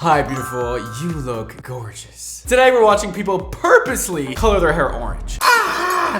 Hi, beautiful. You look gorgeous. Today we're watching people purposely color their hair orange.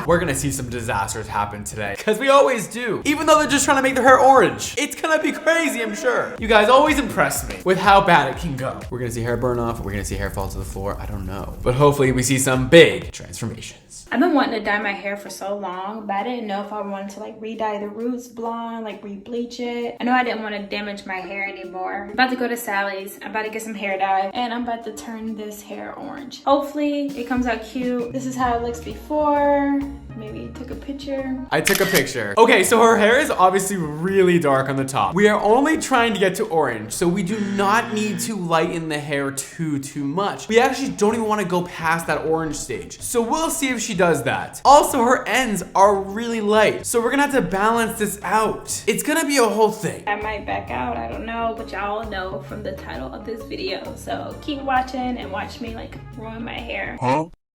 We're gonna see some disasters happen today, because we always do. Even though they're just trying to make their hair orange. It's gonna be crazy, I'm sure. You guys always impress me with how bad it can go. We're gonna see hair burn off. We're gonna see hair fall to the floor. I don't know. But hopefully we see some big transformations. I've been wanting to dye my hair for so long, but I didn't know if I wanted to like re-dye the roots blonde, like re-bleach it. I know I didn't want to damage my hair anymore. I'm about to go to Sally's. I'm about to get some hair dye, and I'm about to turn this hair orange. Hopefully it comes out cute. This is how it looks before. Maybe took a picture. I took a picture. Okay, so her hair is obviously really dark on the top. We are only trying to get to orange, so we do not need to lighten the hair too much. We actually don't even want to go past that orange stage. So we'll see if she does that. Also, her ends are really light, so we're gonna have to balance this out. It's gonna be a whole thing. I might back out, I don't know, but y'all know from the title of this video. So keep watching and watch me like ruin my hair.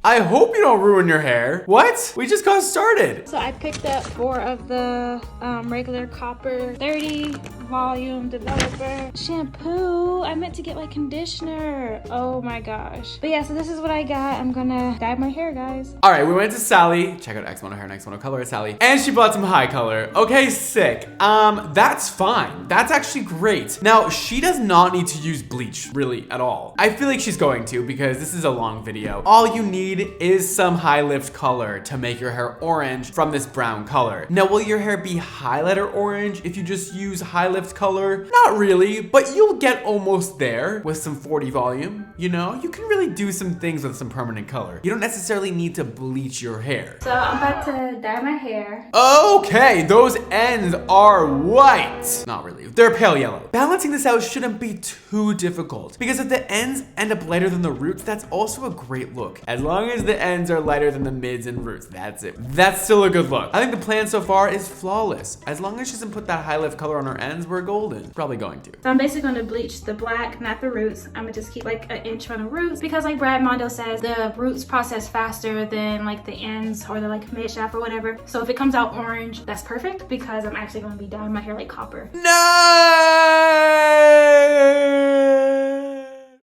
I hope you don't ruin your hair. What? We just got started. So I picked up 4 of the regular copper 30 volume developer shampoo. I meant to get like conditioner. Oh my gosh. But yeah, so this is what I got. I'm gonna dye my hair, guys. All right, we went to Sally. Check out XMONDO hair and XMONDO color at Sally. And she bought some high color. Okay, sick. That's fine. That's actually great. Now, she does not need to use bleach really at all. I feel like she's going to because this is a long video. All you need is some high lift color to make your hair orange from this brown color. Now, will your hair be highlighter orange if you just use high lift color? Not really, but you'll get almost there with some 40 volume, you know? You can really do some things with some permanent color. You don't necessarily need to bleach your hair. So I'm about to dye my hair. Okay, those ends are white. Not really, they're pale yellow. Balancing this out shouldn't be too difficult because if the ends end up lighter than the roots, that's also a great look. As long as the ends are lighter than the mids and roots, that's it. That's still a good look. I think the plan so far is flawless. As long as she doesn't put that high lift color on her ends, we're golden. Probably going to. So I'm basically going to bleach the black, not the roots. I'm gonna just keep like an inch from the roots because like XMONDO says, the roots process faster than like the ends or the like mid shaft or whatever. So if it comes out orange, that's perfect because I'm actually going to be dyeing my hair like copper. No!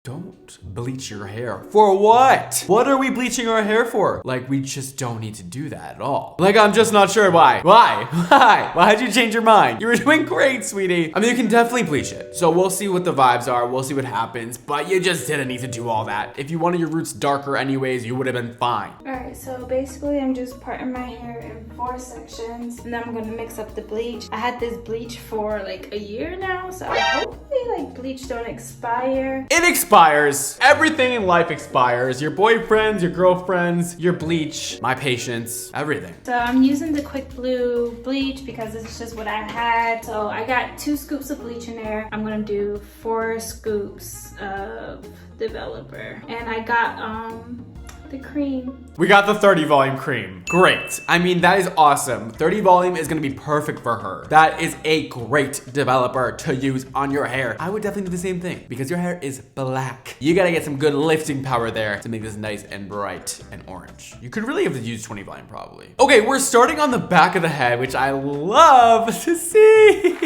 Don't bleach your hair. For what? What are we bleaching our hair for? Like, we just don't need to do that at all. Like, I'm just not sure why. Why? Why'd you change your mind? You were doing great, sweetie. I mean, you can definitely bleach it. So we'll see what the vibes are. We'll see what happens. But you just didn't need to do all that. If you wanted your roots darker anyways, you would have been fine. All right, so basically I'm just parting my hair in 4 sections. And then I'm gonna mix up the bleach. I had this bleach for like a year now, so hopefully like bleach don't expire. It expires. Everything in life expires. Your boyfriends, your girlfriends, your bleach, my patience, everything. So I'm using the Quick Blue bleach because it's just what I had. So I got 2 scoops of bleach in there. I'm gonna do 4 scoops of developer. And I got the cream. We got the 30 volume cream. Great. I mean, that is awesome. 30 volume is gonna be perfect for her. That is a great developer to use on your hair. I would definitely do the same thing because your hair is black. You gotta get some good lifting power there to make this nice and bright and orange. You could really have used 20 volume probably. Okay, we're starting on the back of the head, which I love to see.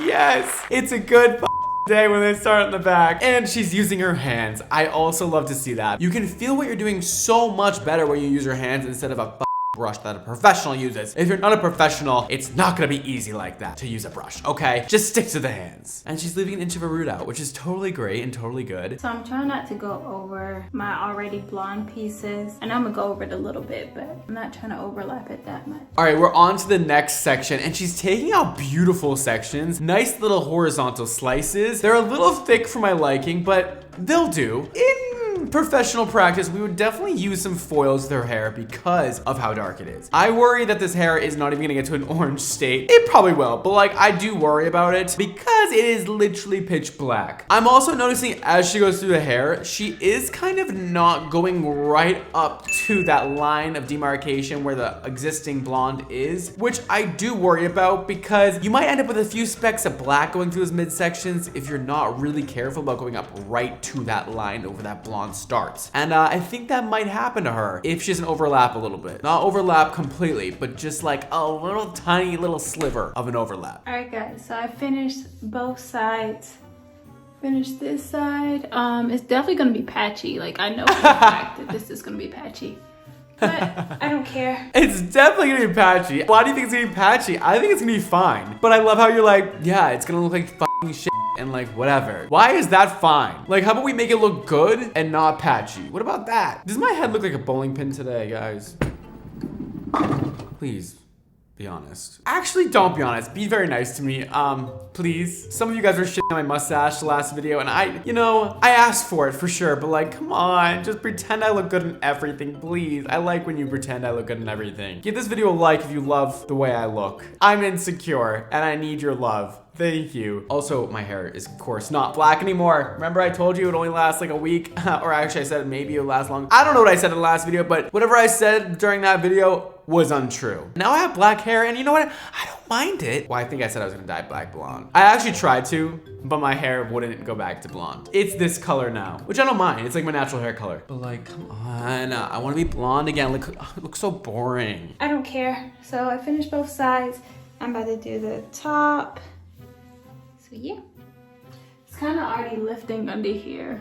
Yes, it's a good day when they start in the back. And she's using her hands. I also love to see that. You can feel what you're doing so much better when you use your hands instead of a brush that a professional uses. If you're not a professional, it's not gonna be easy like that to use a brush, okay? Just stick to the hands. And she's leaving an inch of a root out, which is totally great and totally good. So I'm trying not to go over my already blonde pieces. And I'm gonna go over it a little bit, but I'm not trying to overlap it that much. All right, we're on to the next section, and she's taking out beautiful sections. Nice little horizontal slices. They're a little thick for my liking, but they'll do. In professional practice, we would definitely use some foils with her hair because of how dark it is. I worry that this hair is not even gonna get to an orange state. It probably will, but like I do worry about it because it is literally pitch black. I'm also noticing as she goes through the hair, she is kind of not going right up to that line of demarcation where the existing blonde is, which I do worry about because you might end up with a few specks of black going through those midsections if you're not really careful about going up right to that line over that blonde starts. And I think that might happen to her if she doesn't overlap a little bit. Not overlap completely, but just like a little tiny little sliver of an overlap. All right guys, so I finished both sides finish this side. It's definitely gonna be patchy. Like, I know for the fact that this is gonna be patchy, but I don't care. It's definitely gonna be patchy. Why do you think it's gonna be patchy? I think it's gonna be fine. But I love how you're like, yeah, it's gonna look like fucking shit and like whatever. Why is that fine? Like, how about we make it look good and not patchy? What about that? Does my head look like a bowling pin today, guys? Please. Be honest. Actually, don't be honest. Be very nice to me. Please. Some of you guys were shitting on my mustache the last video, and I asked for it for sure, but like, come on, just pretend I look good in everything, please. I like when you pretend I look good in everything. Give this video a like if you love the way I look. I'm insecure, and I need your love. Thank you. Also, my hair is, of course, not black anymore. Remember I told you it would only last like a week? Or actually I said maybe it would last long. I don't know what I said in the last video, but whatever I said during that video was untrue. Now I have black hair, and you know what? I don't mind it. Well, I think I said I was gonna dye black blonde. I actually tried to, but my hair wouldn't go back to blonde. It's this color now, which I don't mind. It's like my natural hair color. But like, come on, I wanna be blonde again. Look, it looks so boring. I don't care. So I finished both sides. I'm about to do the top. So yeah, it's kind of already lifting under here.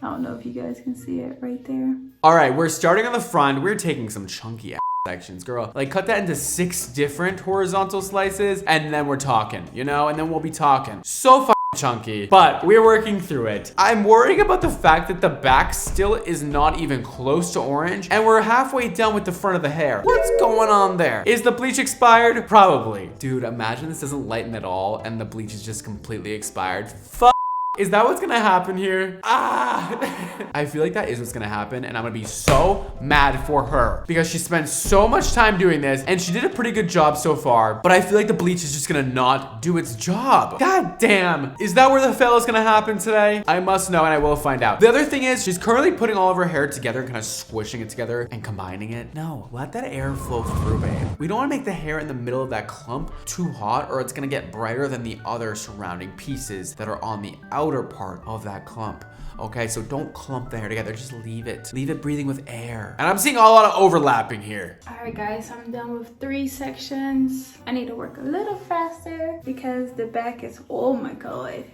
I don't know if you guys can see it right there. All right, we're starting on the front. We're taking some chunky ass sections, girl. Like, cut that into 6 different horizontal slices, and then we're talking, you know? And then we'll be talking. So chunky, but we're working through it. I'm worrying about the fact that the back still is not even close to orange, and we're halfway done with the front of the hair. What's going on there? Is the bleach expired? Probably. Dude, imagine this doesn't lighten at all, and the bleach is just completely expired. Fuck. Is that what's gonna happen here? I feel like that is what's gonna happen, and I'm gonna be so mad for her because she spent so much time doing this, and she did a pretty good job so far, but I feel like the bleach is just gonna not do its job. God damn. Is that where the fail is gonna happen today? I must know, and I will find out. The other thing is, she's currently putting all of her hair together and kind of squishing it together and combining it. No, let that air flow through, babe. We don't wanna make the hair in the middle of that clump too hot, or it's gonna get brighter than the other surrounding pieces that are on the outer part of that clump. Okay, so don't clump the hair together, just leave it. Leave it breathing with air. And I'm seeing a lot of overlapping here. All right, guys, I'm done with 3 sections. I need to work a little faster because the back is, oh my God.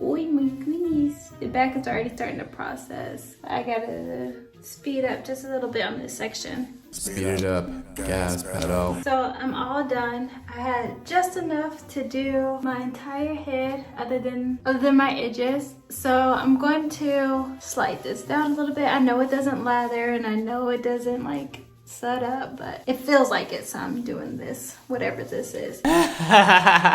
Oh my goodness. The back is already starting to process. I gotta speed up just a little bit on this section. Speed it up, gas pedal. So I'm all done. I had just enough to do my entire head other than my edges. So I'm going to slide this down a little bit. I know it doesn't lather and I know it doesn't like set up, but it feels like it, so I'm doing this, whatever this is.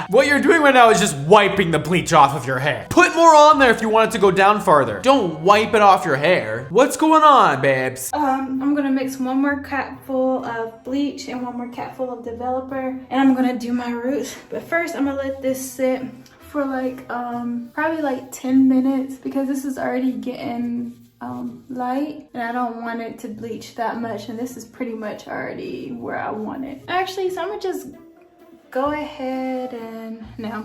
What you're doing right now is just wiping the bleach off of your hair. Put more on there if you want it to go down farther. Don't wipe it off your hair. What's going on, babes? I'm gonna mix 1 more cup full of bleach and 1 more cup full of developer, and I'm gonna do my roots. But first, I'm gonna let this sit for like probably like 10 minutes because this is already getting light, and I don't want it to bleach that much, and this is pretty much already where I want it. Actually, so I'm gonna just go ahead and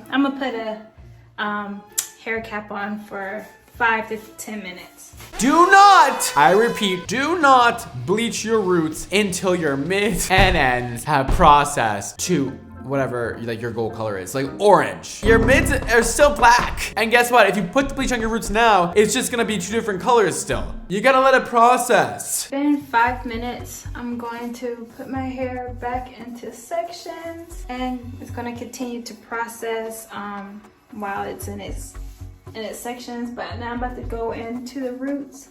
I'm gonna put a hair cap on for 5 to 10 minutes. Do not, I repeat, do not bleach your roots until your mids and ends have processed to whatever like your gold color is, like orange. Your mids are still black. And guess what? If you put the bleach on your roots now, it's just gonna be 2 different colors still. You gotta let it process. In 5 minutes, I'm going to put my hair back into sections, and it's gonna continue to process while it's in its sections. But now I'm about to go into the roots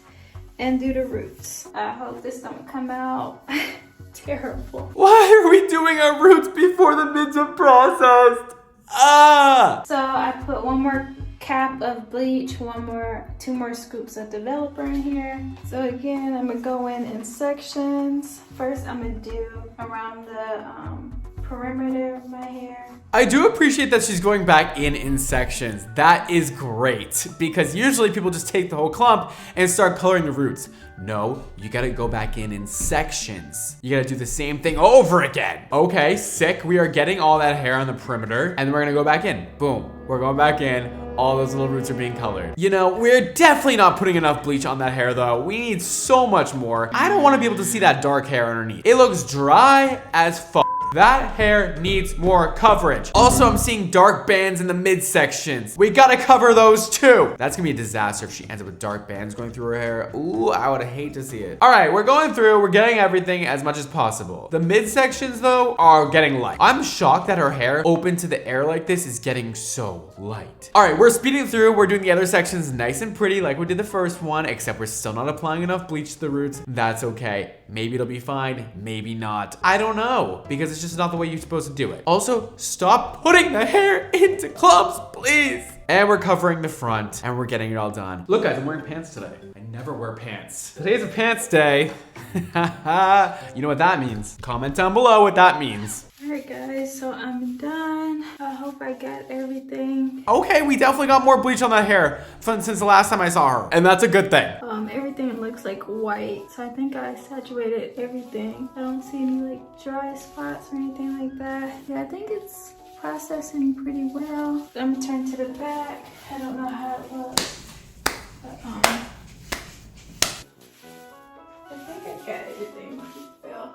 and do the roots. I hope this don't come out terrible. Why are we doing our roots before the mids are processed? So I put 1 more cap of bleach, 2 more scoops of developer in here. So again, I'm gonna go in sections. First, I'm gonna do around the perimeter of my hair. I do appreciate that she's going back in sections. That is great, because usually people just take the whole clump and start coloring the roots. No, you gotta go back in sections. You gotta do the same thing over again. Okay, sick. We are getting all that hair on the perimeter, and then we're gonna go back in. Boom, we're going back in. All those little roots are being colored. You know, we're definitely not putting enough bleach on that hair though. We need so much more. I don't wanna be able to see that dark hair underneath. It looks dry as fuck. That hair needs more coverage. Also, I'm seeing dark bands in the midsections. We gotta cover those too. That's gonna be a disaster if she ends up with dark bands going through her hair. Ooh, I would hate to see it. All right, we're going through, we're getting everything as much as possible. The midsections though are getting light. I'm shocked that her hair open to the air like this is getting so light. All right, we're speeding through. We're doing the other sections nice and pretty like we did the first one, except we're still not applying enough bleach to the roots. That's okay. Maybe it'll be fine, maybe not. I don't know, because it's just not the way you're supposed to do it. Also, stop putting the hair into clumps, please. And we're covering the front, and we're getting it all done. Look guys, I'm wearing pants today. I never wear pants. Today's a pants day. You know what that means. Comment down below what that means. Alright guys, so I'm done. I hope I got everything. Okay, we definitely got more bleach on that hair since the last time I saw her. And that's a good thing. Everything looks like white. So I think I saturated everything. I don't see any like dry spots or anything like that. Yeah, I think it's processing pretty well. I'm gonna turn to the back. I don't know how it looks. But, I think I got everything pretty well.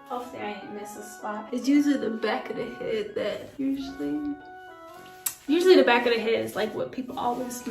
Hopefully I didn't miss a spot. It's usually the back of the head that usually the back of the head is like what people always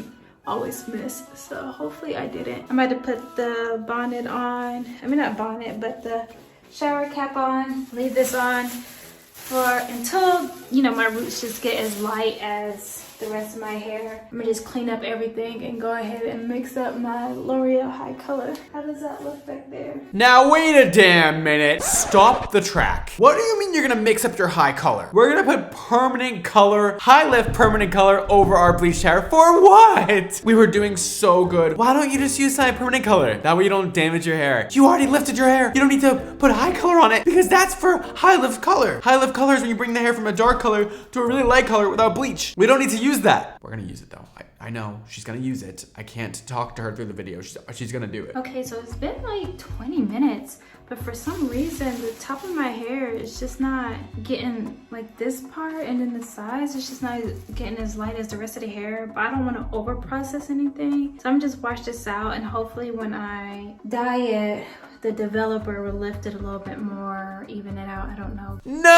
miss. So hopefully I didn't. I'm about to put the bonnet on. I mean not bonnet, but the shower cap on. Leave this on for until, you know, my roots just get as light as the rest of my hair. I'm gonna just clean up everything and go ahead and mix up my L'Oreal high color. How does that look back there? Now wait a damn minute. Stop the track. What do you mean you're gonna mix up your high color? We're gonna put permanent color, high lift permanent color over our bleached hair. For what? We were doing so good. Why don't you just use high permanent color? That way you don't damage your hair. You already lifted your hair. You don't need to put high color on it because that's for high lift color. High lift color is when you bring the hair from a dark color to a really light color without bleach. We don't need to use that. We're gonna use it though. I know she's gonna use it. I can't talk to her through the video. She's gonna do it. Okay, so it's been like 20 minutes, but for some reason the top of my hair is just not getting like this part, and then the sides it's just not getting as light as the rest of the hair. But I don't want to over process anything, so I'm just wash this out, and hopefully when I dye it, the developer will lift it a little bit more, even it out. I don't know. No!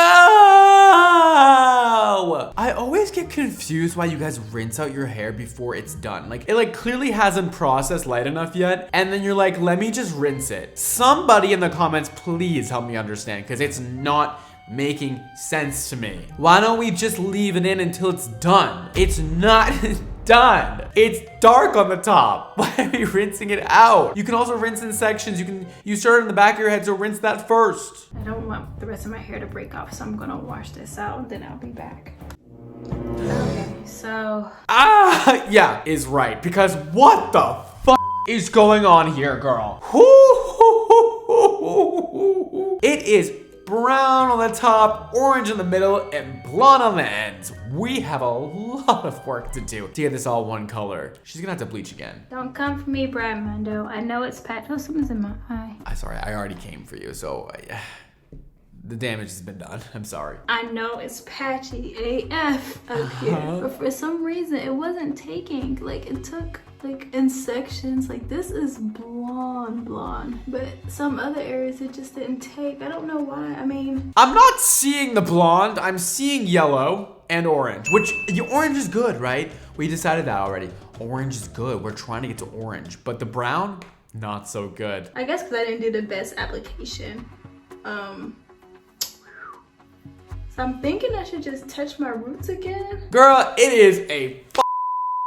I always get confused why you guys rinse out your hair before it's done. Like, it like clearly hasn't processed light enough yet, and then you're like, let me just rinse it. Somebody in the comments, please help me understand, because it's not making sense to me. Why don't we just leave it in until it's done? It's not done. It's dark on the top. Why are we rinsing it out? You can also rinse in sections. You start in the back of your head, so rinse that first. I don't want the rest of my hair to break off, so I'm gonna wash this out and then I'll be back. Okay, so yeah, is right, because what the fuck is going on here, girl? It is brown on the top, orange in the middle, and blonde on the ends. We have a lot of work to do to get this all one color. She's gonna have to bleach again. Don't come for me, Mondo. I know it's patchy. Oh, something's in my eye. I'm sorry, I already came for you, so the damage has been done. I'm sorry. I know it's patchy AF up here, but for some reason it wasn't taking. Like it took like in sections. Like this is blonde, but some other areas it just didn't take. I don't know why. I mean, I'm not seeing the blonde. I'm seeing yellow and orange, which orange is good, right? We decided that already. Orange is good. We're trying to get to orange, but the brown, not so good. I guess because I didn't do the best application. So I'm thinking I should just touch my roots again. Girl, it is a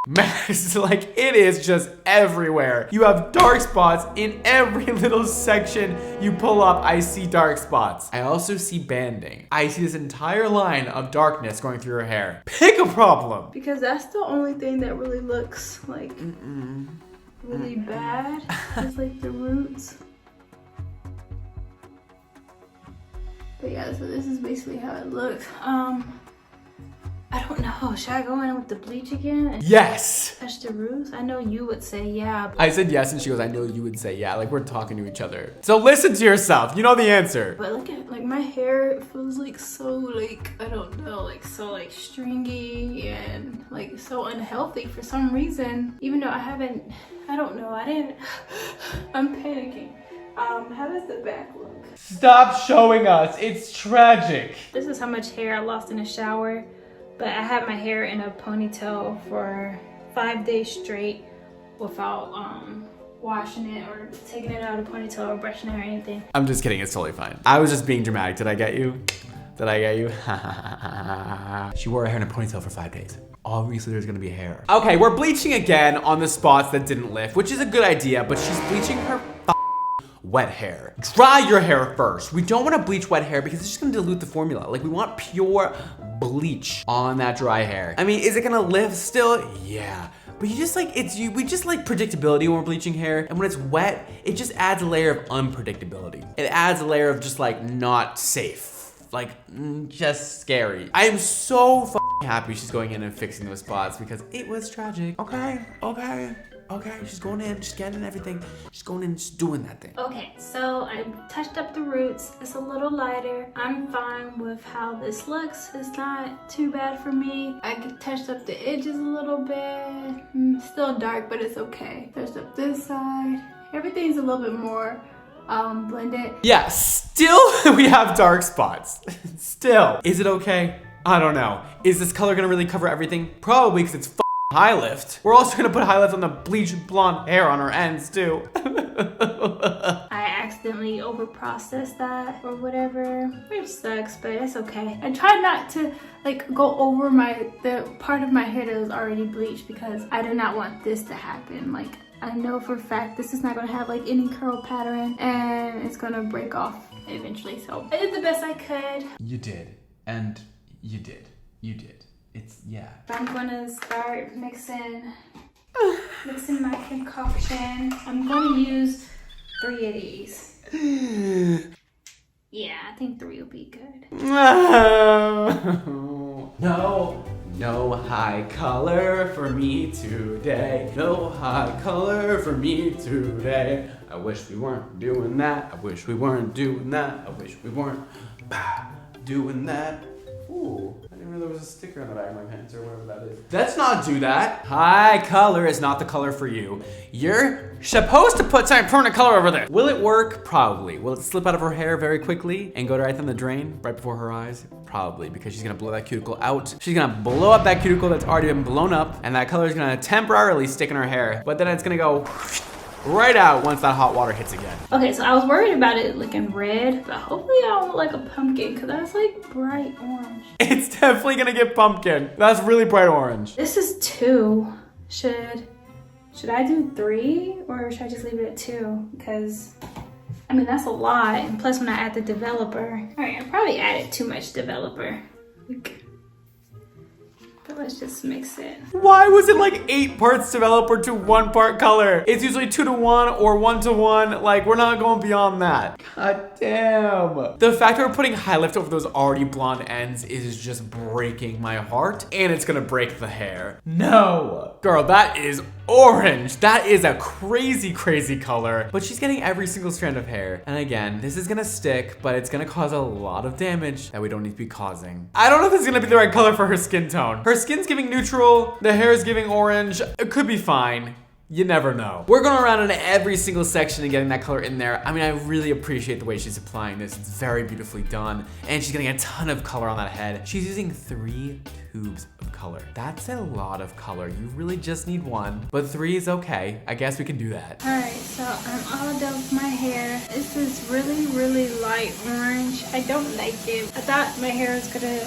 mess. Like, it is just everywhere. You have dark spots in every little section you pull up. I see dark spots. I also see banding. I see this entire line of darkness going through your hair. Pick a problem. Because that's the only thing that really looks like really bad. It's like the roots. But yeah, so this is basically how it looks. I don't know. Should I go in with the bleach again? And yes. Touch the roots? I know you would say yeah. I said yes, and she goes, I know you would say yeah. Like, we're talking to each other. So listen to yourself. You know the answer. But look at, like, my hair feels like so, like, I don't know, like so like stringy and like so unhealthy for some reason. Even though I don't know, I'm panicking. How does the back look? Stop showing us. It's tragic. This is how much hair I lost in the shower, but I had my hair in a ponytail for 5 days straight without washing it or taking it out of the ponytail or brushing it or anything. I'm just kidding. It's totally fine. I was just being dramatic. Did I get you? Did I get you? She wore her hair in a ponytail for 5 days. Obviously there's gonna be hair. Okay, we're bleaching again on the spots that didn't lift, which is a good idea, but she's bleaching her wet hair. Dry your hair first. We don't wanna bleach wet hair because it's just gonna dilute the formula. Like, we want pure bleach on that dry hair. I mean, is it gonna lift still? Yeah. But you just like, we just like predictability when we're bleaching hair. And when it's wet, it just adds a layer of unpredictability. It adds a layer of just like not safe. Like, just scary. I am so happy she's going in and fixing those spots because it was tragic. Okay. She's going in, she's getting everything. She's going in, just doing that thing. Okay, so I touched up the roots. It's a little lighter. I'm fine with how this looks. It's not too bad for me. I touched up the edges a little bit. Still dark, but it's okay. Touched up this side. Everything's a little bit more blended. Yeah, still we have dark spots. Still. Is it okay? I don't know. Is this color gonna really cover everything? Probably, because it's high lift. We're also gonna put high lift on the bleached blonde hair on her ends too. I accidentally over-processed that or whatever, which sucks, but it's okay. I try not to like go over the part of my hair that was already bleached because I do not want this to happen. Like, I know for a fact this is not gonna have like any curl pattern and it's gonna break off eventually. So I did the best I could. You did, and you did. It's, yeah. I'm gonna start mixing my concoction. I'm gonna use 3 of these. Yeah, I think 3 will be good. No high color for me today. No high color for me today. I wish we weren't doing that. I wish we weren't doing that. I wish we weren't doing that. Ooh, I didn't realize there was a sticker on the back of my pants or whatever that is. Let's not do that. High color is not the color for you. You're supposed to put some permanent color over there. Will it work? Probably. Will it slip out of her hair very quickly and go right down the drain right before her eyes? Probably, because she's gonna blow that cuticle out. She's gonna blow up that cuticle that's already been blown up, and that color is gonna temporarily stick in her hair, but then it's gonna go right out once that hot water hits again. Okay, so I was worried about it looking red, but hopefully I don't look like a pumpkin because that's like bright orange. It's definitely gonna get pumpkin. That's really bright orange. This is 2. Should I do 3 or should I just leave it at 2? Because I mean, that's a lot. And plus when I add the developer, all right, I probably added too much developer. But let's just mix it. Why was it like 8 parts developer to 1 part color? It's usually 2 to 1 or 1 to 1. Like, we're not going beyond that. God damn. The fact that we're putting high lift over those already blonde ends is just breaking my heart. And it's gonna break the hair. No. Girl, that is orange. That is a crazy, crazy color. But she's getting every single strand of hair. And again, this is gonna stick, but it's gonna cause a lot of damage that we don't need to be causing. I don't know if this is gonna be the right color for her skin tone. Her skin's giving neutral, the hair is giving orange. It could be fine. You never know. We're going around in every single section and getting that color in there. I mean, I really appreciate the way she's applying this. It's very beautifully done. And she's getting a ton of color on that head. She's using 3 tubes of color. That's a lot of color. You really just need 1, but 3 is okay. I guess we can do that. All right, so I'm all done with my hair. This is really, really light orange. I don't like it. I thought my hair was gonna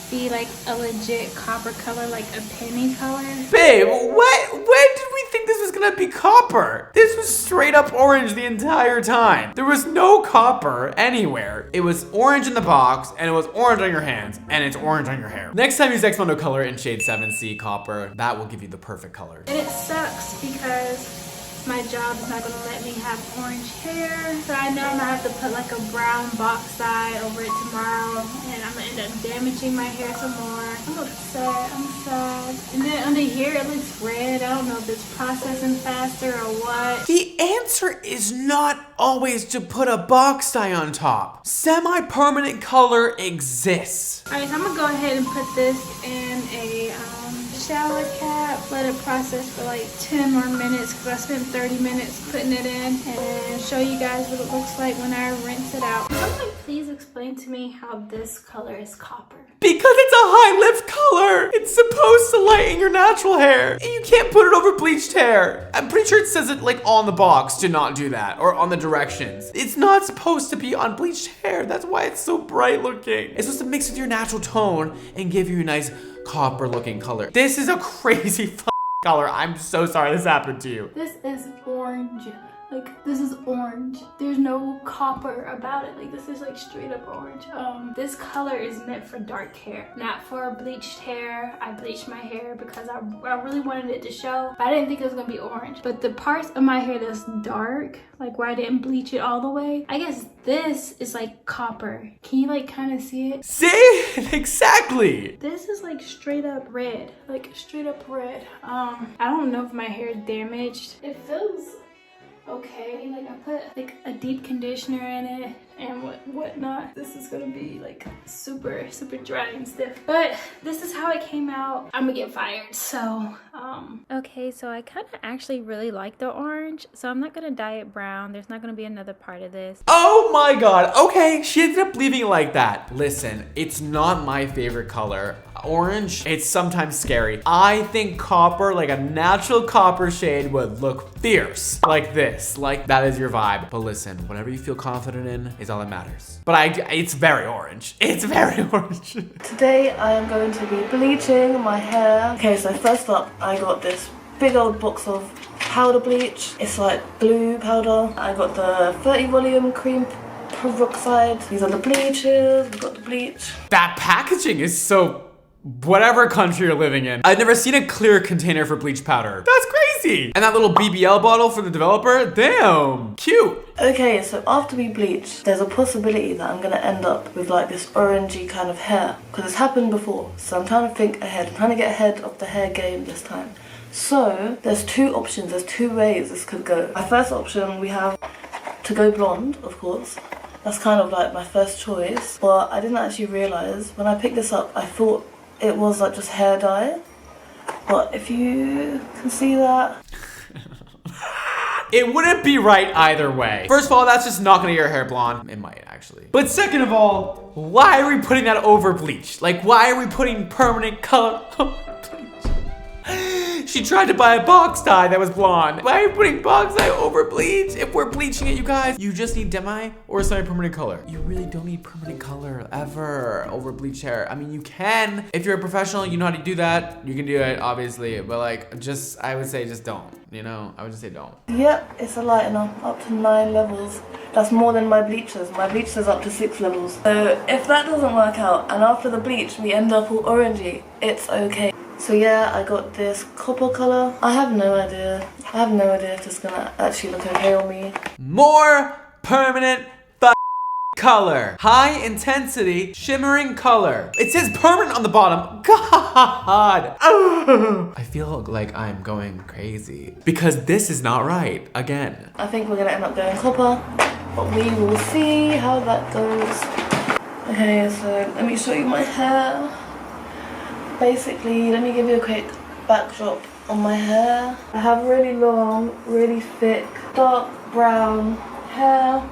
be like a legit copper color, like a penny color. Babe, what? When did we think this was gonna be copper? This was straight up orange the entire time. There was no copper anywhere. It was orange in the box, and it was orange on your hands, and it's orange on your hair. Next time use XMONDO color in shade 7C copper. That will give you the perfect color. And it sucks because my job is not gonna let me have orange hair. So I know I'm gonna have to put like a brown box dye over it tomorrow, and I'm gonna end up damaging my hair some more. I'm upset, I'm sad. And then under here it looks red. I don't know if it's processing faster or what. The answer is not always to put a box dye on top. Semi-permanent color exists. All right, so I'm gonna go ahead and put this in a shower cap, let it process for like 10 more minutes because I spent 30 minutes putting it in, and show you guys what it looks like when I rinse it out. Someone please explain to me how this color is copper. Because it's a high lift color. It's supposed to lighten your natural hair. And you can't put it over bleached hair. I'm pretty sure it says it like on the box to not do that, or on the directions. It's not supposed to be on bleached hair. That's why it's so bright looking. It's supposed to mix with your natural tone and give you a nice copper looking color. This is a crazy color. I'm so sorry this happened to you. This is orange. Like, this is orange. There's no copper about it. Like, this is like straight up orange. This color is meant for dark hair, not for bleached hair. I bleached my hair because I really wanted it to show, but I didn't think it was gonna be orange. But the parts of my hair that's dark, like where I didn't bleach it all the way, I guess this is like copper. Can you like kind of see it? See? Exactly. This is like straight up red. Like straight up red. I don't know if my hair is damaged. It feels okay. Like I put like a deep conditioner in it and whatnot. This is gonna be like super dry and stiff, but this is how it came out. I'm gonna get fired, so okay, so I kind of actually really like the orange, so I'm not gonna dye it brown. There's not gonna be another part of this. Oh my god. Okay, she ended up leaving it like that. Listen, it's not my favorite color. Orange, it's sometimes scary. I think copper, like a natural copper shade, would look fierce like this. Like that is your vibe. But listen, whatever you feel confident in is all that matters. But it's very orange. It's very orange. Today I am going to be bleaching my hair. Okay, so first up I got this big old box of powder bleach. It's like blue powder. I got the 30 volume cream peroxide. These are the bleaches. We got the bleach. That packaging is so whatever country you're living in. I've never seen a clear container for bleach powder. That's crazy. And that little BBL bottle for the developer, damn, cute. Okay, so after we bleach, there's a possibility that I'm gonna end up with like this orangey kind of hair, because it's happened before. So I'm trying to think ahead. I'm trying to get ahead of the hair game this time. So there's two options, there's two ways this could go. My first option, we have to go blonde, of course. That's kind of like my first choice, but I didn't actually realize when I picked this up, I thought it was like just hair dye, but if you can see that, it wouldn't be right either way. First of all, that's just not gonna get your hair blonde. It might actually. But second of all, why are we putting that over bleach? Like, why are we putting permanent color over bleach? She tried to buy a box dye that was blonde. Why are you putting box dye over bleach? If we're bleaching it, you guys, you just need demi or semi-permanent color. You really don't need permanent color ever over bleach hair. I mean, you can. If you're a professional, you know how to do that. You can do it, obviously. But like, I would say just don't. You know, I would just say don't. yep, it's a lightener up to 9 levels. That's more than my bleachers. My bleachers up to 6 levels. So if that doesn't work out and after the bleach we end up all orangey, it's okay. So yeah, I got this copper color. I have no idea. If it's gonna actually look okay on me. More permanent color. High intensity shimmering color. It says permanent on the bottom. God. I feel like I'm going crazy because this is not right again. I think we're gonna end up going copper, but we will see how that goes. Okay, so let me show you my hair. Basically, let me give you a quick backdrop on my hair. I have really long, really thick, dark brown hair.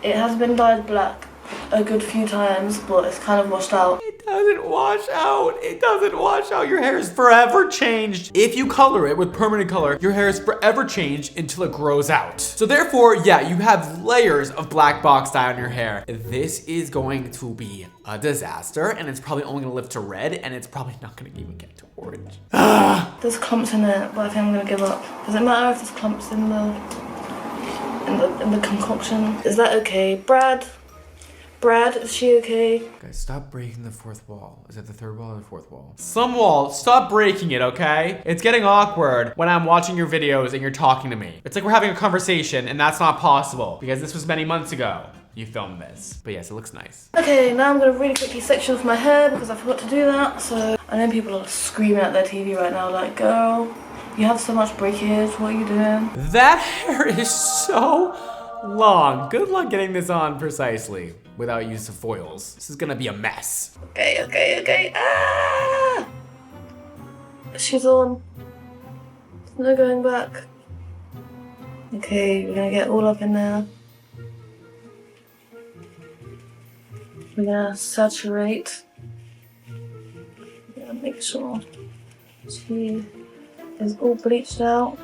It has been dyed black a good few times, but it's kind of washed out. It doesn't wash out. It doesn't wash out. Your hair is forever changed. If you color it with permanent color, your hair is forever changed until it grows out. So therefore, yeah, you have layers of black box dye on your hair. This is going to be a disaster, and it's probably only gonna live to red, and it's probably not gonna even get to orange. There's clumps in it, but I think I'm gonna give up. Does it matter if there's clumps in the concoction? Is that okay? Brad, is she okay? Guys, stop breaking the fourth wall. Is it the third wall or the fourth wall? Some wall, stop breaking it, okay? It's getting awkward when I'm watching your videos and you're talking to me. It's like we're having a conversation and that's not possible because this was many months ago. You filmed this. But yes, it looks nice. Okay, now I'm gonna really quickly section off my hair because I forgot to do that. So I know people are screaming at their TV right now like, girl, you have so much breakage, what are you doing? That hair is so long. Good luck getting this on precisely without use of foils. This is gonna be a mess. Okay. Ah! She's on. No going back. Okay, we're gonna get all up in there. We're gonna saturate. Yeah, make sure she is all bleached out.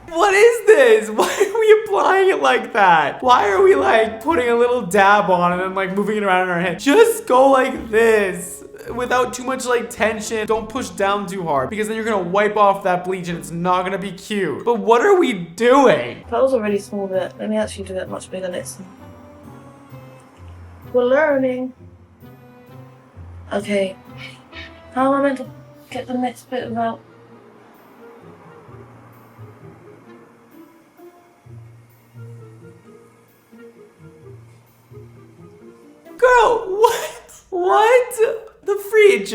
What is this? Why are we applying it like that? Why are we like putting a little dab on and then like moving it around in our head? Just go like this without too much like tension. Don't push down too hard because then you're gonna wipe off that bleach and it's not gonna be cute. But what are we doing? That was a really small bit. Let me actually do it much bigger next time. We're learning. Okay. How am I meant to get the next bit about? Girl, what? What? The fridge.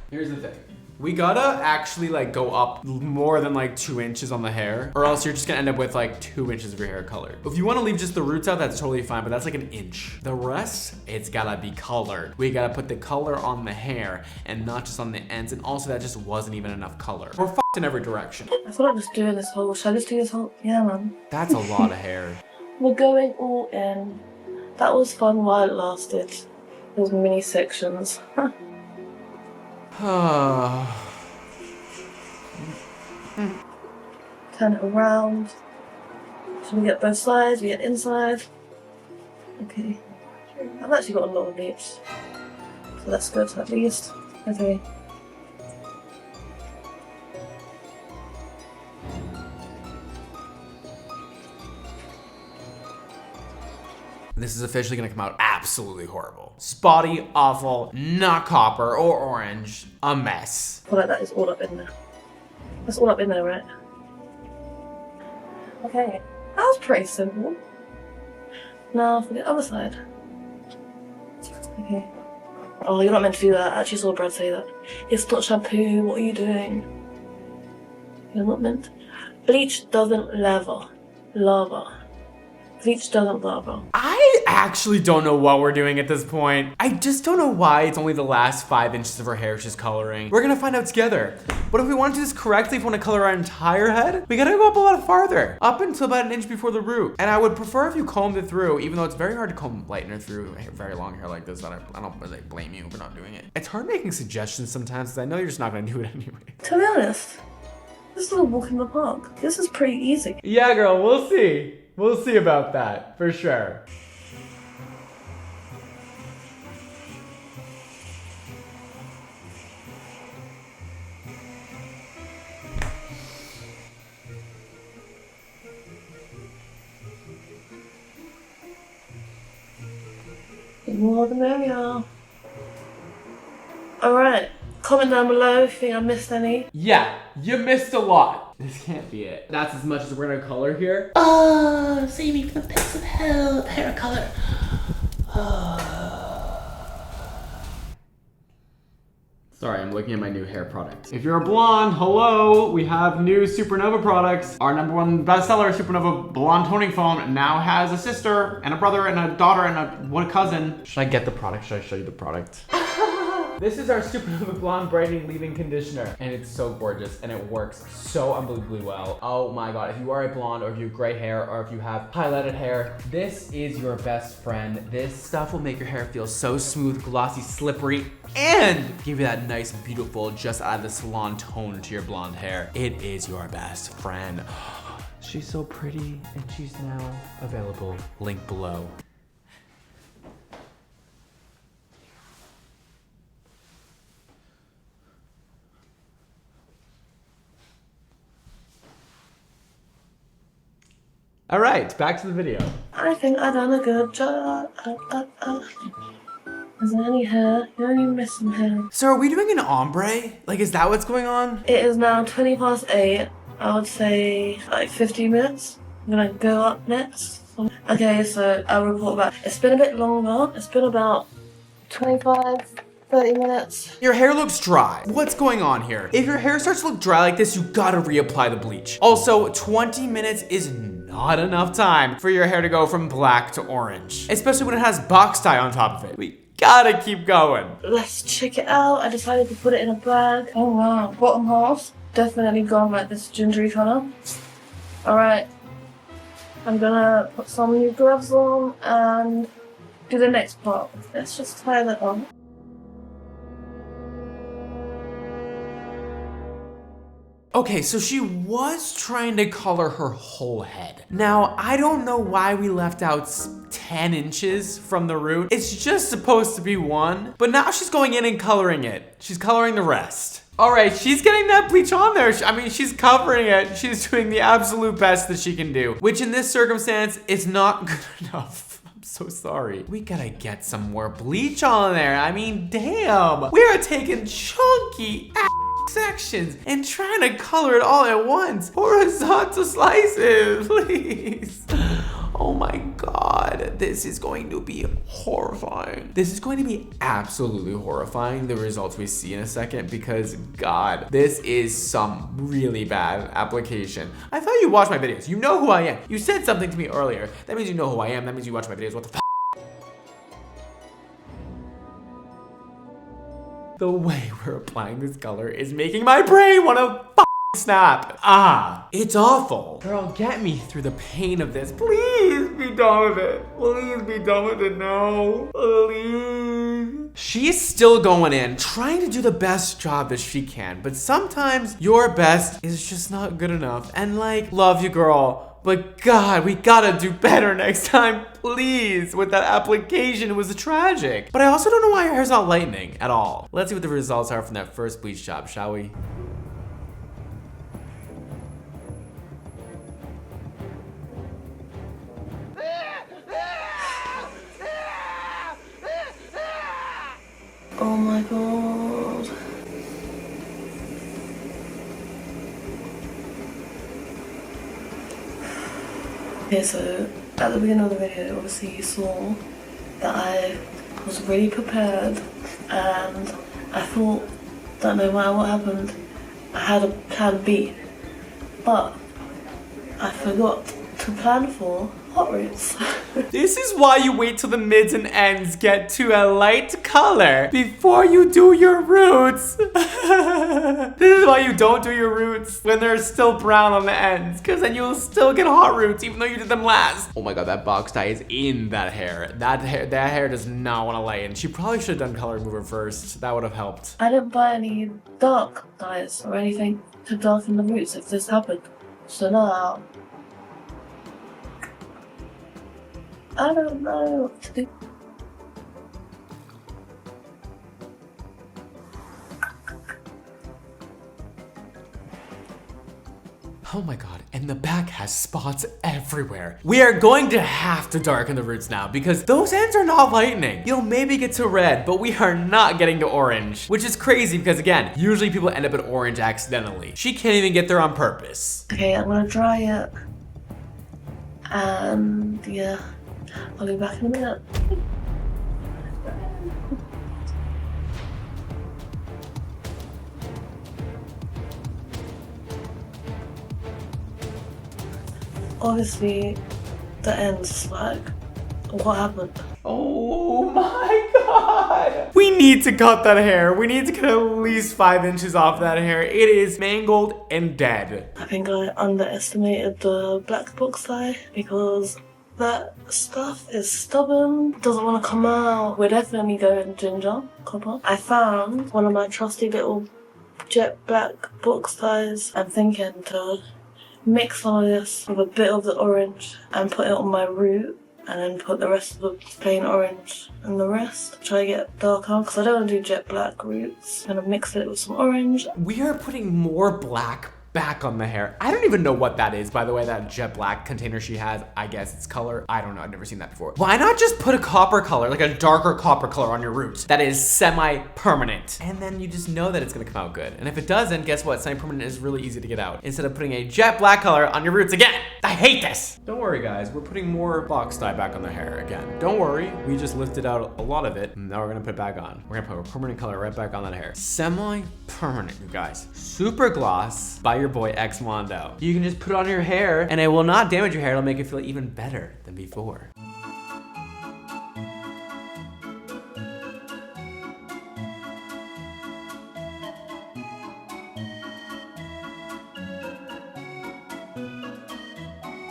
Here's the thing. We gotta actually like go up more than like 2 inches on the hair, or else you're just gonna end up with like 2 inches of your hair colored. If you wanna leave just the roots out, that's totally fine, but that's like 1 inch. The rest, it's gotta be colored. We gotta put the color on the hair and not just on the ends, and also that just wasn't even enough color. We're fucked in every direction. I feel like just doing this whole, should I just do this whole? Yeah, man. That's a lot of hair. We're going all in. That was fun while it lasted. Those mini sections. Turn it around. So we get both sides, we get inside. Okay. I've actually got a lot of bleach. So that's good at least. Okay. This is officially gonna come out absolutely horrible. Spotty, awful, not copper or orange, a mess. I feel like that is all up in there. That's all up in there, right? Okay, that was pretty simple. Now for the other side. Okay. Oh, you're not meant to do that. I actually saw Brad say that. It's not shampoo, what are you doing? You're not meant. Bleach doesn't lava. Bleach doesn't lava. I actually don't know what we're doing at this point. I just don't know why it's only the last 5 inches of her hair she's coloring. We're gonna find out together. But if we want to do this correctly, if we want to color our entire head, we gotta go up a lot farther. Up until about 1 inch before the root. And I would prefer if you combed it through, even though it's very hard to comb lightener through very long hair like this, that I don't really blame you for not doing it. It's hard making suggestions sometimes, because I know you're just not gonna do it anyway. To be honest, this is a walk in the park. This is pretty easy. Yeah, girl, we'll see. We'll see about that, for sure. The more the merrier. Alright, comment down below if you think I missed any. Yeah, you missed a lot. This can't be it. That's as much as we're gonna color here. Save me from the pits of hell, hair color. Sorry, I'm looking at my new hair product. If you're a blonde, hello, we have new Supernova products. Our #1 bestseller, Supernova Blonde Toning Foam, now has a sister and a brother and a daughter and a cousin. Should I get the product? Should I show you the product? This is our Supernova Blonde Brightening Leave-In Conditioner, and it's so gorgeous, and it works so unbelievably well. Oh my god, if you are a blonde, or if you have gray hair, or if you have highlighted hair, this is your best friend. This stuff will make your hair feel so smooth, glossy, slippery, and give you that nice, beautiful, just out of the salon tone to your blonde hair. It is your best friend. She's so pretty, and she's now available. Link below. All right, back to the video. I think I done a good job. Is there any hair? You only missed some hair. So are we doing an ombre? Like, is that what's going on? It is now 8:20. I would say like 15 minutes. I'm gonna go up next. Okay, so I'll report back. It's been a bit longer. It's been about 25-30 minutes. Your hair looks dry. What's going on here? If your hair starts to look dry like this, you gotta reapply the bleach. Also, 20 minutes is not enough time for your hair to go from black to orange, especially when it has box dye on top of it. We gotta keep going. Let's check it out. I decided to put it in a bag. Oh wow, bottom half definitely gone like this gingery colour. Alright, I'm gonna put some new gloves on and do the next part. Let's just tie that on. Okay, so she was trying to color her whole head. Now, I don't know why we left out 10 inches from the root. It's just supposed to be 1, but now she's going in and coloring it. She's coloring the rest. All right, she's getting that bleach on there. I mean, she's covering it. She's doing the absolute best that she can do, which in this circumstance is not good enough. I'm so sorry. We gotta get some more bleach on there. I mean, damn. We are taking chunky sections and trying to color it all at once. Horizontal slices, please. Oh my God, this is going to be horrifying. This is going to be absolutely horrifying, the results we see in a second, because God, this is some really bad application. I thought you watched my videos. You know who I am. You said something to me earlier. That means you know who I am. That means you watch my videos. What the f? The way we're applying this color is making my brain want to snap. It's awful. Girl, get me through the pain of this. Please be done with it. Please be done with it now. Please. She's still going in, trying to do the best job that she can, but sometimes your best is just not good enough. And like, love you, girl. But God, we gotta do better next time, please. With that application, it was tragic. But I also don't know why her hair's not lightening at all. Let's see what the results are from that first bleach job, shall we? Oh my God. Okay, so at the beginning of the video, obviously you saw that I was really prepared and I thought that no matter what happened, I had a plan B. But I forgot to plan for hot roots. This is why you wait till the mids and ends get to a light color before you do your roots. This is why you don't do your roots when they're still brown on the ends, because then you'll still get hot roots even though you did them last. Oh my God, that box dye is in that hair. That hair does not want to lighten. She probably should have done color remover first. That would have helped. I didn't buy any dark dyes or anything to darken the roots if this happened. So now I don't know what to do. Oh my God, and the back has spots everywhere. We are going to have to darken the roots now because those ends are not lightening. You'll maybe get to red, but we are not getting to orange, which is crazy because again, usually people end up at orange accidentally. She can't even get there on purpose. Okay, I'm gonna dry it. And yeah, I'll be back in a minute. Obviously, the ends, like, what happened? Oh my God. We need to cut that hair. We need to get at least 5 inches off that hair. It is mangled and dead. I think I underestimated the black box dye because that stuff is stubborn, doesn't want to come out. We're definitely going ginger, copper. I found one of my trusty little jet black box dyes. I'm thinking to mix some of this with a bit of the orange and put it on my root and then put the rest of the plain orange and the rest. Try to get darker because I don't want to do jet black roots. I'm gonna mix it with some orange. We are putting more black back on the hair. I don't even know what that is, by the way, that jet black container she has. I guess it's color. I don't know. I've never seen that before. Why not just put a copper color, like a darker copper color on your roots that is semi-permanent? And then you just know that it's gonna come out good. And if it doesn't, guess what? Semi-permanent is really easy to get out instead of putting a jet black color on your roots again. I hate this. Don't worry, guys. We're putting more box dye back on the hair again. Don't worry. We just lifted out a lot of it. And now we're gonna put it back on. We're gonna put a permanent color right back on that hair. Semi-permanent, you guys. Super gloss by your boy XMONDO. You can just put it on your hair and it will not damage your hair. It'll make it feel even better than before.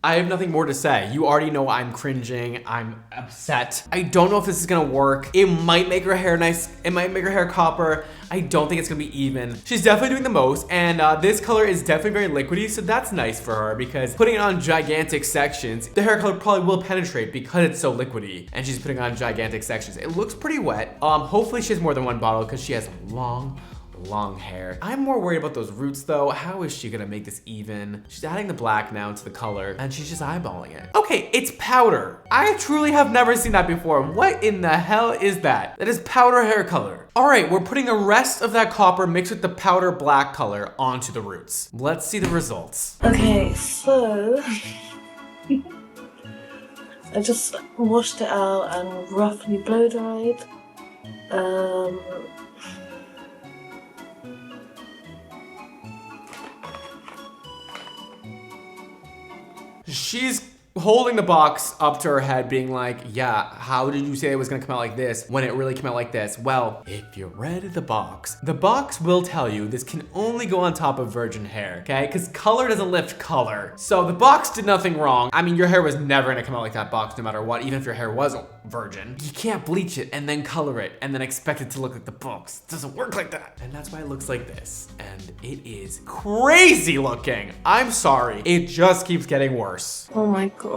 I have nothing more to say. You already know I'm cringing. I'm upset. I don't know if this is gonna work. It might make her hair nice. It might make her hair copper. I don't think it's gonna be even. She's definitely doing the most, and this color is definitely very liquidy, so that's nice for her because putting it on gigantic sections, the hair color probably will penetrate because it's so liquidy, and she's putting on gigantic sections. It looks pretty wet. Hopefully she has more than one bottle because she has long hair. I'm more worried about those roots though. How is she gonna make this even? She's adding the black now to the color and she's just eyeballing it. Okay, it's powder. I truly have never seen that before. What in the hell is that? That is powder hair color. All right, we're putting the rest of that copper mixed with the powder black color onto the roots. Let's see the results. Okay, so I just washed it out and roughly blow dried. She's holding the box up to her head being like, yeah, how did you say it was gonna come out like this when it really came out like this? Well, if you read the box will tell you this can only go on top of virgin hair, okay? Because color doesn't lift color. So the box did nothing wrong. I mean, your hair was never gonna come out like that box no matter what, even if your hair wasn't virgin. You can't bleach it and then color it and then expect it to look like the box. It doesn't work like that. And that's why it looks like this. And it is crazy looking. I'm sorry. It just keeps getting worse. Oh my god.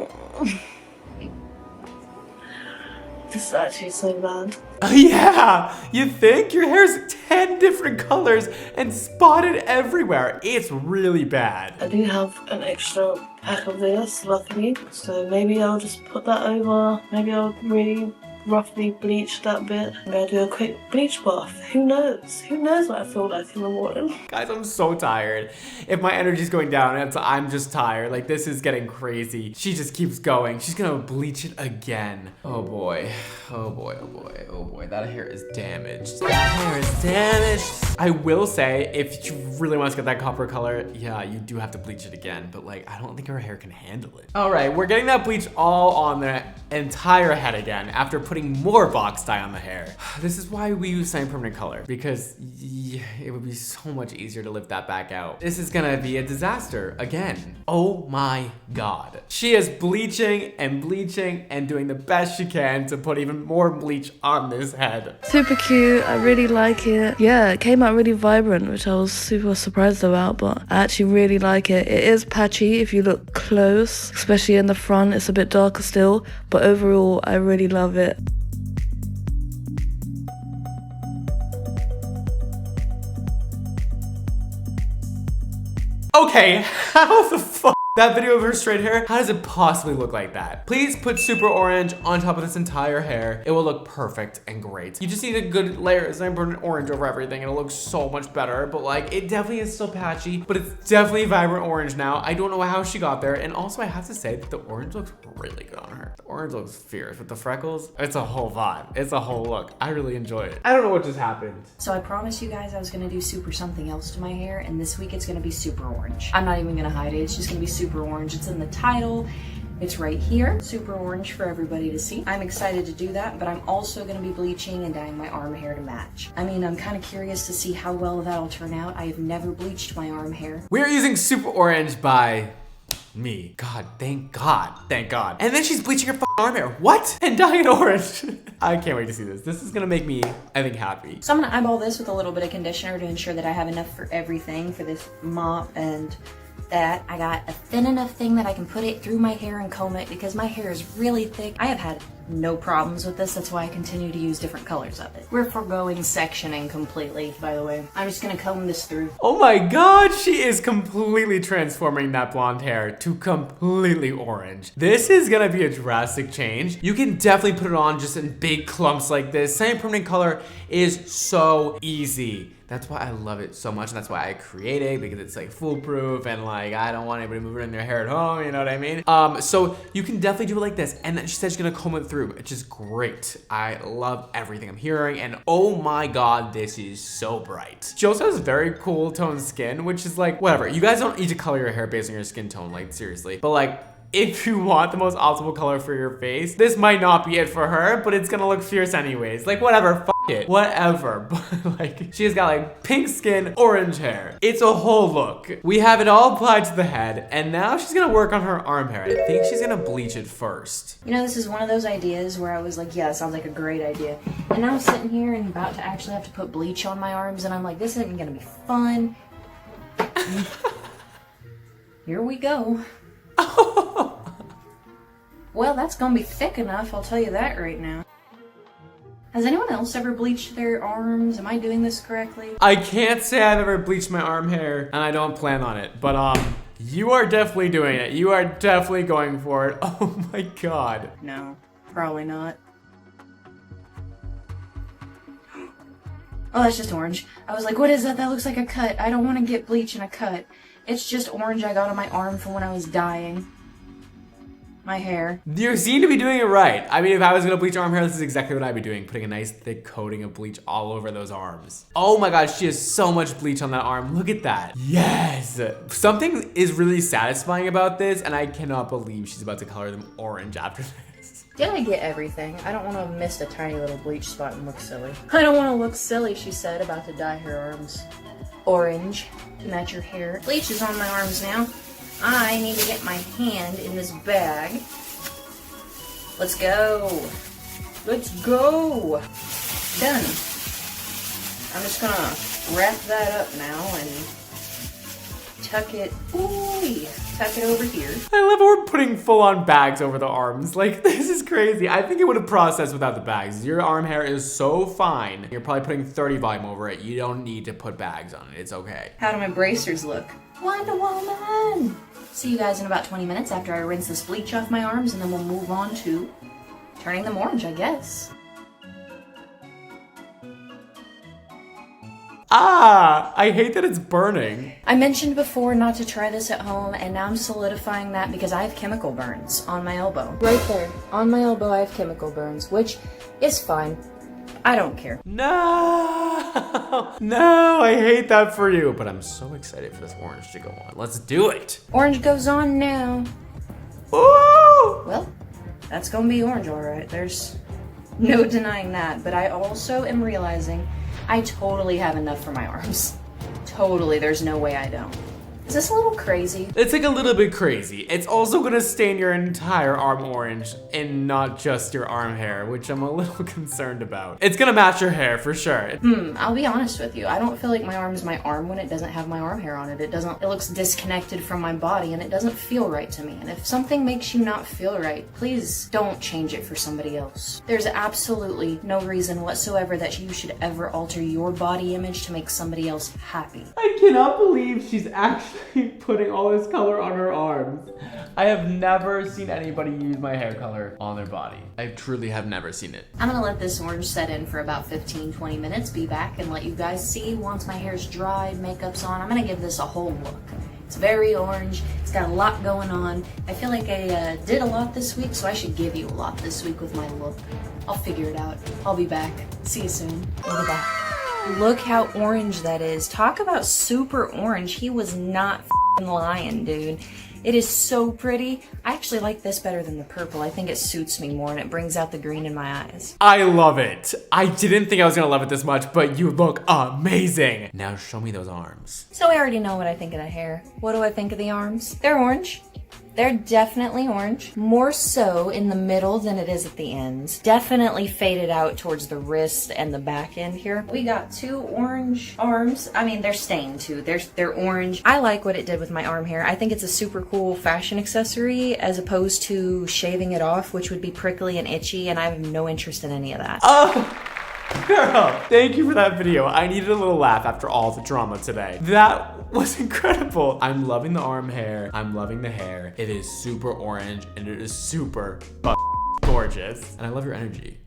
This is actually so bad. Yeah, you think? Your hair's 10 different colors and spotted everywhere. It's really bad. I do have an extra pack of this, luckily, so maybe I'll just put that over. Maybe I'll really roughly bleach that bit. Maybe I'll do a quick bleach bath. Who knows? Who knows what I feel like in the morning? Guys, I'm so tired. If my energy's going down, I'm just tired. Like, this is getting crazy. She just keeps going. She's gonna bleach it again. Oh boy. Oh boy, oh boy, oh boy. That hair is damaged. That hair is damaged. I will say, if you really want to get that copper color, yeah, you do have to bleach it again. But like, I don't think her hair can handle it. All right, we're getting that bleach all on the entire head again after putting more box dye on the hair. This is why we use semi-permanent color, because it would be so much easier to lift that back out. This is gonna be a disaster again. Oh my God. She is bleaching and doing the best she can to put even more bleach on this head. Super cute. I really like it. Yeah, it came out really vibrant, which I was super surprised about, but I actually really like it. It is patchy if you look close, especially in the front. It's a bit darker still, but overall, I really love it. Okay, how the fuck? That video of her straight hair, how does it possibly look like that? Please put super orange on top of this entire hair. It will look perfect and great. You just need a good layer of semi-permanent orange over everything and it'll look so much better. But like, it definitely is still patchy, but it's definitely vibrant orange now. I don't know how she got there. And also I have to say that the orange looks really good on her. The orange looks fierce with the freckles. It's a whole vibe. It's a whole look. I really enjoy it. I don't know what just happened. So I promised you guys I was gonna do super something else to my hair, and this week it's gonna be super orange. I'm not even gonna hide it. It's just gonna be super orange. It's in the title. It's right here. Super orange for everybody to see. I'm excited to do that, but I'm also gonna be bleaching and dyeing my arm hair to match. I mean, I'm kind of curious to see how well that'll turn out. I have never bleached my arm hair. We're using super orange by me. God, thank God, thank God. And then she's bleaching her arm hair. What? And dyeing it orange. I can't wait to see this. This is gonna make me, I think, happy. So I'm gonna eyeball this with a little bit of conditioner to ensure that I have enough for everything for this mop and that. I got a thin enough thing that I can put it through my hair and comb it because my hair is really thick. I have had no problems with this. That's why I continue to use different colors of it. We're foregoing sectioning completely, by the way. I'm just gonna comb this through. Oh my God, she is completely transforming that blonde hair to completely orange. This is gonna be a drastic change. You can definitely put it on just in big clumps like this. Semi-permanent color is so easy. That's why I love it so much, and that's why I create it, because it's like foolproof and like I don't want anybody moving in their hair at home, you know what I mean? So you can definitely do it like this. And then she said she's gonna comb it through, which is great. I love everything I'm hearing, and oh my God, this is so bright. She also has very cool toned skin, which is like, whatever. You guys don't need to color your hair based on your skin tone, like seriously. But like, if you want the most optimal color for your face, this might not be it for her, but it's gonna look fierce anyways. Like, whatever, it. Whatever. But like, she has got like pink skin, orange hair. It's a whole look. We have it all applied to the head, and now she's gonna work on her arm hair. I think she's gonna bleach it first. You know, this is one of those ideas where I was like, yeah, that sounds like a great idea. And now I'm sitting here and about to actually have to put bleach on my arms, and I'm like, this isn't gonna be fun. Here we go. Well, that's gonna be thick enough, I'll tell you that right now. Has anyone else ever bleached their arms? Am I doing this correctly? I can't say I've ever bleached my arm hair, and I don't plan on it, but you are definitely doing it. You are definitely going for it. Oh my god. No, probably not. Oh, that's just orange. I was like, what is that? That looks like a cut. I don't want to get bleach in a cut. It's just orange I got on my arm from when I was dyeing my hair. You seem to be doing it right. I mean, if I was gonna bleach arm hair, this is exactly what I'd be doing. Putting a nice thick coating of bleach all over those arms. Oh my god, she has so much bleach on that arm. Look at that. Yes. Something is really satisfying about this, and I cannot believe she's about to color them orange after this. Did I get everything? I don't want to have missed a tiny little bleach spot and look silly. I don't want to look silly, she said, about to dye her arms orange to match her hair. Bleach is on my arms now. I need to get my hand in this bag. Let's go. Let's go. Done. I'm just gonna wrap that up now and tuck it, ooh, tuck it over here. I love how we're putting full-on bags over the arms. Like, this is crazy. I think it would have processed without the bags. Your arm hair is so fine. You're probably putting 30 volume over it. You don't need to put bags on it. It's okay. How do my bracers look? Wonder Woman! See you guys in about 20 minutes after I rinse this bleach off my arms, and then we'll move on to turning them orange, I guess. Ah, I hate that it's burning. I mentioned before not to try this at home, and now I'm solidifying that because I have chemical burns on my elbow. Right there, on my elbow I have chemical burns, which is fine. I don't care. No, no, I hate that for you. But I'm so excited for this orange to go on. Let's do it. Orange goes on now. Ooh. Well, that's gonna be orange, all right. There's no denying that. But I also am realizing I totally have enough for my arms. Totally, there's no way I don't. Is this a little crazy? It's like a little bit crazy. It's also gonna stain your entire arm orange and not just your arm hair, which I'm a little concerned about. It's gonna match your hair for sure. I'll be honest with you. I don't feel like my arm's my arm when it doesn't have my arm hair on it. It looks disconnected from my body and it doesn't feel right to me. And if something makes you not feel right, please don't change it for somebody else. There's absolutely no reason whatsoever that you should ever alter your body image to make somebody else happy. I cannot believe she's actually putting all this color on her arms. I have never seen anybody use my hair color on their body. I truly have never seen it. I'm gonna let this orange set in for about 15-20 minutes, be back and let you guys see once my hair's dried, makeup's on. I'm gonna give this a whole look. It's very orange, it's got a lot going on. I feel like I did a lot this week, so I should give you a lot this week with my look. I'll figure it out. I'll be back. See you soon. I'll be back. Look how orange that is. Talk about super orange. He was not f***ing lying, dude. It is so pretty. I actually like this better than the purple. I think it suits me more and it brings out the green in my eyes. I love it. I didn't think I was gonna love it this much, but you look amazing. Now show me those arms. So I already know what I think of the hair. What do I think of the arms? They're orange. They're definitely orange. More so in the middle than it is at the ends. Definitely faded out towards the wrist and the back end here. We got two orange arms. I mean, they're stained too. They're orange. I like what it did with my arm hair. I think it's a super cool fashion accessory as opposed to shaving it off, which would be prickly and itchy, and I have no interest in any of that. Oh! Girl, thank you for that video. I needed a little laugh after all the drama today. That was incredible. I'm loving the arm hair. I'm loving the hair. It is super orange and it is super gorgeous. And I love your energy.